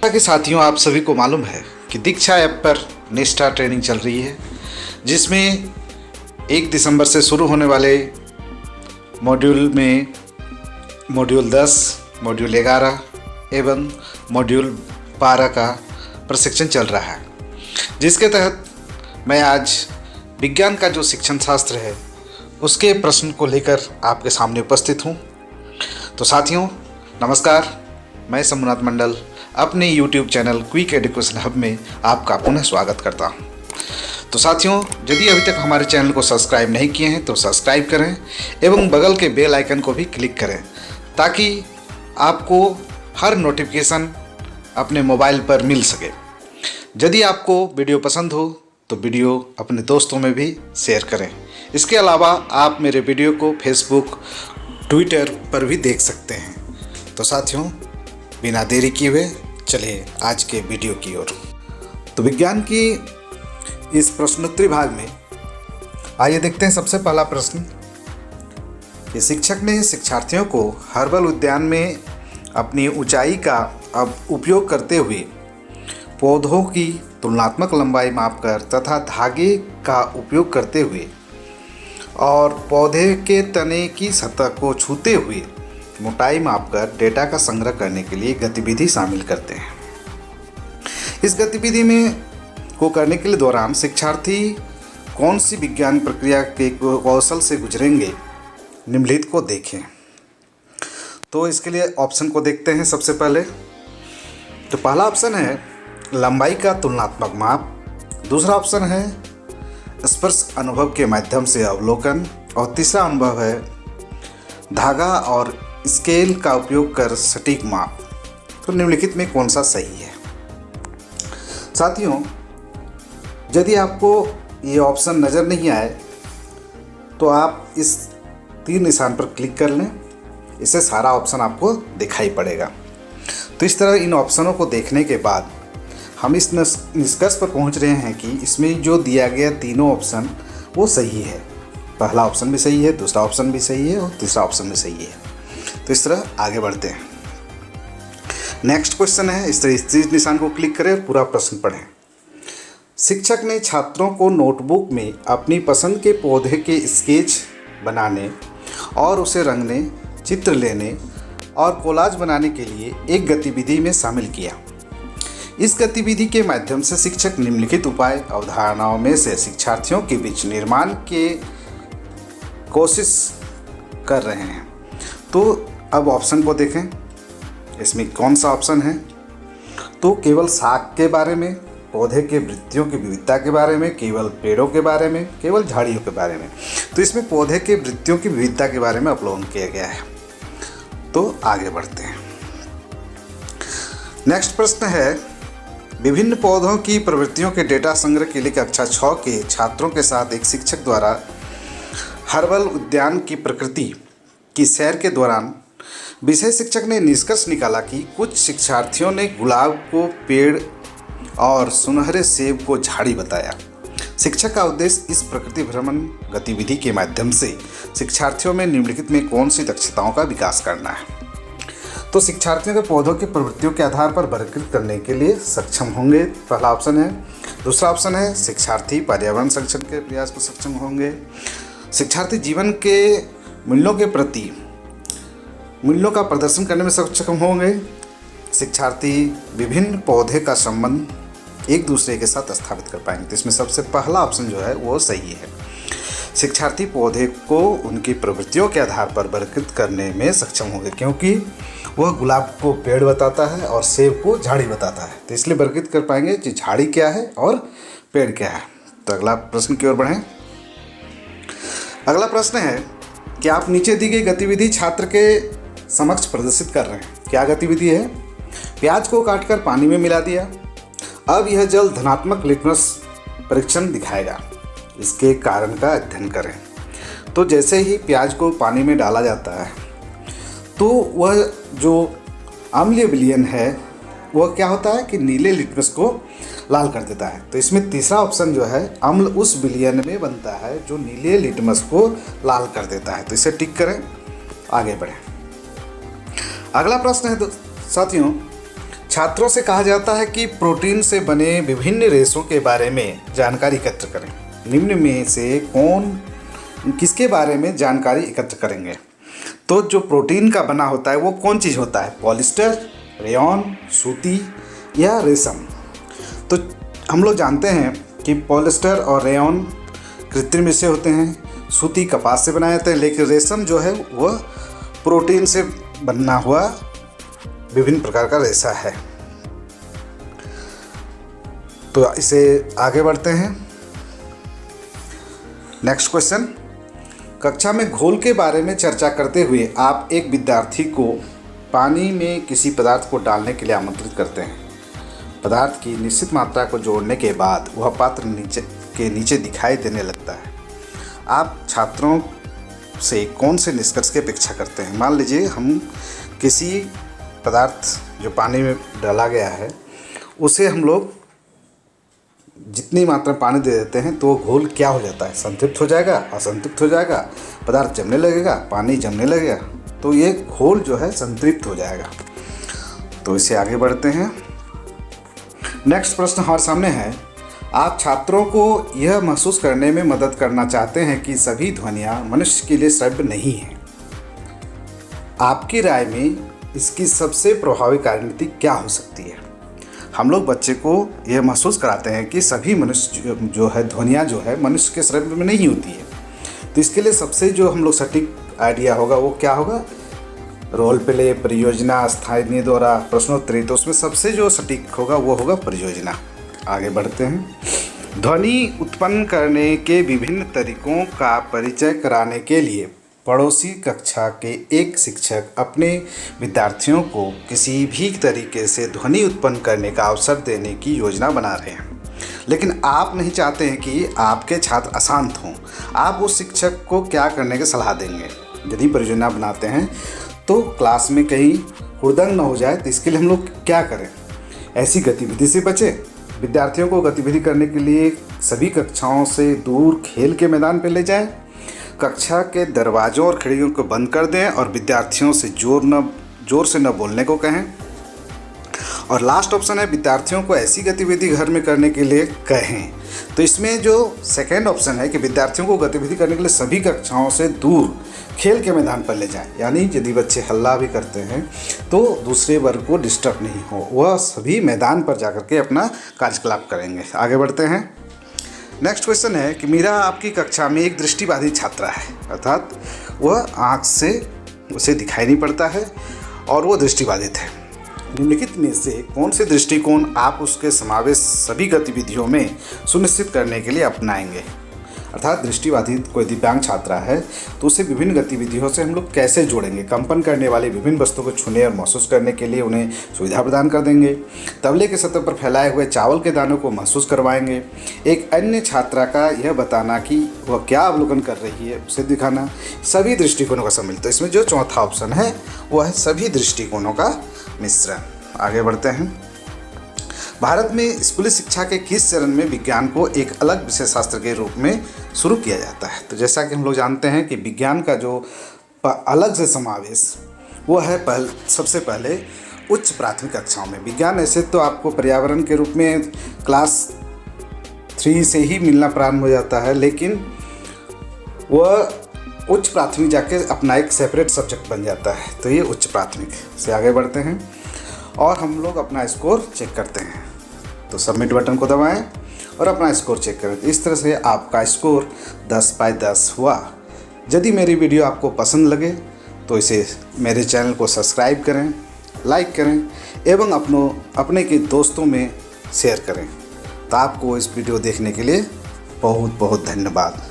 कि साथियों, आप सभी को मालूम है कि दीक्षा ऐप पर निष्ठा ट्रेनिंग चल रही है, जिसमें 1 दिसंबर से शुरू होने वाले मॉड्यूल में मॉड्यूल 10, मॉड्यूल 11 एवं मॉड्यूल 12 का प्रशिक्षण चल रहा है, जिसके तहत मैं आज विज्ञान का जो शिक्षण शास्त्र है उसके प्रश्न को लेकर आपके सामने उपस्थित हूँ। तो साथियों नमस्कार, मैं शंभुनाथ मंडल अपने YouTube channel quick education hub में आपका पुनः स्वागत करता हूं। तो साथियों, यदि अभी तक हमारे चैनल को सब्सक्राइब नहीं किए हैं तो सब्सक्राइब करें एवं बगल के बेल आइकन को भी क्लिक करें, ताकि आपको हर नोटिफिकेशन अपने मोबाइल पर मिल सके। यदि आपको वीडियो पसंद हो तो वीडियो अपने दोस्तों में भी शेयर करें। इसके अलावा आप मेरे वीडियो को फेसबुक, ट्विटर पर भी देख सकते हैं। तो साथियों, बिना देरी किए हुए चलिए आज के वीडियो की ओर। तो विज्ञान की इस प्रश्नोत्तरी भाग में आइए देखते हैं सबसे पहला प्रश्न कि शिक्षक ने शिक्षार्थियों को हर्बल उद्यान में अपनी ऊंचाई का उपयोग करते हुए पौधों की तुलनात्मक लंबाई मापकर तथा धागे का उपयोग करते हुए और पौधे के तने की सतह को छूते हुए मोटाई मापकर डेटा का संग्रह करने के लिए गतिविधि शामिल करते हैं। इस गतिविधि को करने के लिए दौरान शिक्षार्थी कौन सी विज्ञान प्रक्रिया के कौशल से गुजरेंगे, निम्नलिखित को देखें। तो इसके लिए ऑप्शन को देखते हैं। सबसे पहले तो पहला ऑप्शन है लंबाई का तुलनात्मक माप, दूसरा ऑप्शन है स्पर्श अनुभव के माध्यम से अवलोकन और तीसरा अनुभव है धागा और स्केल का उपयोग कर सटीक माप। तो निम्नलिखित में कौन सा सही है? साथियों, यदि आपको ये ऑप्शन नज़र नहीं आए तो आप इस तीर निशान पर क्लिक कर लें, इससे सारा ऑप्शन आपको दिखाई पड़ेगा। तो इस तरह इन ऑप्शनों को देखने के बाद हम इस निष्कर्ष पर पहुंच रहे हैं कि इसमें जो दिया गया तीनों ऑप्शन वो सही है। पहला ऑप्शन भी सही है, दूसरा ऑप्शन भी सही है और तीसरा ऑप्शन भी सही है। तो इस तरह आगे बढ़ते हैं। नेक्स्ट क्वेश्चन है, इस तरह इस तीर निशान को क्लिक करें और पूरा प्रश्न पढ़ें। शिक्षक ने छात्रों को नोटबुक में अपनी पसंद के पौधे के स्केच बनाने और उसे रंगने, चित्र लेने और कोलाज बनाने के लिए एक गतिविधि में शामिल किया। इस गतिविधि के माध्यम से शिक्षक निम्नलिखित उपाय अवधारणाओं में से शिक्षार्थियों के बीच निर्माण के कोशिश कर रहे हैं। तो अब ऑप्शन को देखें, इसमें कौन सा ऑप्शन है? तो केवल शाख के बारे में, पौधे के वृत्तियों की विविधता के बारे में, केवल पेड़ों के बारे में, केवल झाड़ियों के बारे में। तो इसमें पौधे के वृत्तियों की विविधता के बारे में अवलोकन किया गया है। तो आगे बढ़ते हैं। नेक्स्ट प्रश्न है, विभिन्न पौधों की प्रवृत्तियों के डेटा संग्रह के लिए कक्षा 6 के छात्रों के साथ एक शिक्षक द्वारा हर्बल उद्यान की प्रकृति की सैर के दौरान विषय शिक्षक ने निष्कर्ष निकाला कि कुछ शिक्षार्थियों ने गुलाब को पेड़ और सुनहरे सेब को झाड़ी बताया। शिक्षक का उद्देश्य इस प्रकृति भ्रमण गतिविधि के माध्यम से शिक्षार्थियों में निम्नलिखित में कौन सी दक्षताओं का विकास करना है? तो शिक्षार्थियों के पौधों की प्रवृत्तियों के आधार पर वर्गीकृत करने के लिए सक्षम होंगे, पहला ऑप्शन है। दूसरा ऑप्शन है शिक्षार्थी पर्यावरण संरक्षण के प्रयास में सक्षम होंगे। शिक्षार्थी जीवन के मूल्यों के प्रति मूल्यों का प्रदर्शन करने में सक्षम होंगे। शिक्षार्थी विभिन्न पौधे का संबंध एक दूसरे के साथ स्थापित कर पाएंगे। तो इसमें सबसे पहला ऑप्शन जो है वो सही है। शिक्षार्थी पौधे को उनकी प्रवृत्तियों के आधार पर वर्गीकृत करने में सक्षम होंगे, क्योंकि वह गुलाब को पेड़ बताता है और सेब को झाड़ी बताता है। तो इसलिए वर्गीकृत कर पाएंगे कि झाड़ी क्या है और पेड़ क्या है। तो अगला प्रश्न की ओर बढ़ें। अगला प्रश्न है कि आप नीचे दी गई गतिविधि छात्र के समक्ष प्रदर्शित कर रहे हैं। क्या गतिविधि है? प्याज को काटकर पानी में मिला दिया। अब यह जल धनात्मक लिटमस परीक्षण दिखाएगा। इसके कारण का अध्ययन करें। तो जैसे ही प्याज को पानी में डाला जाता है तो वह जो अम्लीय विलयन है वह क्या होता है कि नीले लिटमस को लाल कर देता है। तो इसमें तीसरा ऑप्शन जो है, अम्ल उस विलयन में बनता है जो नीले लिटमस को लाल कर देता है। तो इसे टिक करें, आगे बढ़ें। अगला प्रश्न है साथियों, छात्रों से कहा जाता है कि प्रोटीन से बने विभिन्न रेशों के बारे में जानकारी एकत्र करें। निम्न में से किसके बारे में जानकारी एकत्र करेंगे? तो जो प्रोटीन का बना होता है वो कौन चीज़ होता है? पॉलिस्टर, रेयॉन, सूती या रेशम? तो हम लोग जानते हैं कि पॉलिस्टर और रेयॉन कृत्रिम रेशे होते हैं, सूती कपास से बनाए जाते हैं, लेकिन रेशम जो है वह प्रोटीन से बना हुआ विभिन्न प्रकार का रेशा है। तो इसे आगे बढ़ते हैं। नेक्स्ट क्वेश्चन, कक्षा में घोल के बारे में चर्चा करते हुए आप एक विद्यार्थी को पानी में किसी पदार्थ को डालने के लिए आमंत्रित करते हैं। पदार्थ की निश्चित मात्रा को जोड़ने के बाद वह पात्र नीचे दिखाई देने लगता है। आप छात्रों से कौन से निष्कर्ष की अपेक्षा करते हैं? मान लीजिए हम किसी पदार्थ जो पानी में डाला गया है उसे हम लोग जितनी मात्रा में पानी दे देते हैं तो घोल क्या हो जाता है? संतृप्त हो जाएगा, असंतृप्त हो जाएगा, पदार्थ जमने लगेगा, पानी जमने लगेगा, तो ये घोल जो है संतृप्त हो जाएगा। तो इसे आगे बढ़ते हैं। नेक्स्ट प्रश्न हमारे सामने है, आप छात्रों को यह महसूस करने में मदद करना चाहते हैं कि सभी ध्वनियाँ मनुष्य के लिए श्रव्य नहीं हैं। आपकी राय में इसकी सबसे प्रभावी कार्यनीति क्या हो सकती है? हम लोग बच्चे को यह महसूस कराते हैं कि सभी मनुष्य जो है ध्वनियाँ जो है मनुष्य के श्रव्य में नहीं होती है। तो इसके लिए सबसे जो हम लोग सटीक आइडिया होगा वो क्या होगा? रोल प्ले, परियोजना, स्थानीय द्वारा, प्रश्नोत्तरी। तो उसमें सबसे जो सटीक होगा वो होगा परियोजना। आगे बढ़ते हैं। ध्वनि उत्पन्न करने के विभिन्न तरीकों का परिचय कराने के लिए पड़ोसी कक्षा के एक शिक्षक अपने विद्यार्थियों को किसी भी तरीके से ध्वनि उत्पन्न करने का अवसर देने की योजना बना रहे हैं, लेकिन आप नहीं चाहते हैं कि आपके छात्र अशांत हों। आप उस शिक्षक को क्या करने की सलाह देंगे? यदि परियोजना बनाते हैं तो क्लास में कहीं हुड़दंग न हो जाए, तो इसके लिए हम लोग क्या करें? ऐसी गतिविधि से बचें। विद्यार्थियों को गतिविधि करने के लिए सभी कक्षाओं से दूर खेल के मैदान पर ले जाएं। कक्षा के दरवाज़ों और खिड़कियों को बंद कर दें और विद्यार्थियों से जोर से न बोलने को कहें। और लास्ट ऑप्शन है, विद्यार्थियों को ऐसी गतिविधि घर में करने के लिए कहें। तो इसमें जो सेकंड ऑप्शन है कि विद्यार्थियों को गतिविधि करने के लिए सभी कक्षाओं से दूर खेल के मैदान पर ले जाएं, यानी यदि बच्चे हल्ला भी करते हैं तो दूसरे वर्ग को डिस्टर्ब नहीं हो, वह सभी मैदान पर जाकर के अपना कार्यकलाप करेंगे। आगे बढ़ते हैं। नेक्स्ट क्वेश्चन है कि मीरा आपकी कक्षा में एक दृष्टिबाधित छात्रा है, अर्थात वह आँख से उसे दिखाई नहीं पड़ता है और वो दृष्टिबाधित है। निम्नलिखित में से कौन से दृष्टिकोण आप उसके समावेश सभी गतिविधियों में सुनिश्चित करने के लिए अपनाएंगे? अर्थात दृष्टिबाधित कोई दिव्यांग छात्रा है तो उसे विभिन्न गतिविधियों से हम लोग कैसे जोड़ेंगे? कंपन करने वाली विभिन्न वस्तुओं को छूने और महसूस करने के लिए उन्हें सुविधा प्रदान कर देंगे। तबले के सतह पर फैलाए हुए चावल के दानों को महसूस करवाएंगे। एक अन्य छात्रा का यह बताना कि वह क्या अवलोकन कर रही है उसे दिखाना। सभी दृष्टिकोणों का सम्मिलित। तो इसमें जो चौथा ऑप्शन है वह है सभी दृष्टिकोणों का मिश्रण। आगे बढ़ते हैं। भारत में स्कूली शिक्षा के किस चरण में विज्ञान को एक अलग विषय शास्त्र के रूप में शुरू किया जाता है? तो जैसा कि हम लोग जानते हैं कि विज्ञान का जो अलग से समावेश वो है सबसे पहले उच्च प्राथमिक कक्षाओं में। विज्ञान ऐसे तो आपको पर्यावरण के रूप में क्लास 3 से ही मिलना प्रारंभ हो जाता है, लेकिन वह उच्च प्राथमिक जाके अपना एक सेपरेट सब्जेक्ट बन जाता है। तो ये उच्च प्राथमिक से आगे बढ़ते हैं और हम लोग अपना स्कोर चेक करते हैं। तो सबमिट बटन को दबाएं और अपना स्कोर चेक करें। इस तरह से आपका स्कोर 10/10 हुआ। यदि मेरी वीडियो आपको पसंद लगे तो इसे मेरे चैनल को सब्सक्राइब करें, लाइक करें एवं अपने के दोस्तों में शेयर करें। तो आपको इस वीडियो देखने के लिए बहुत बहुत धन्यवाद।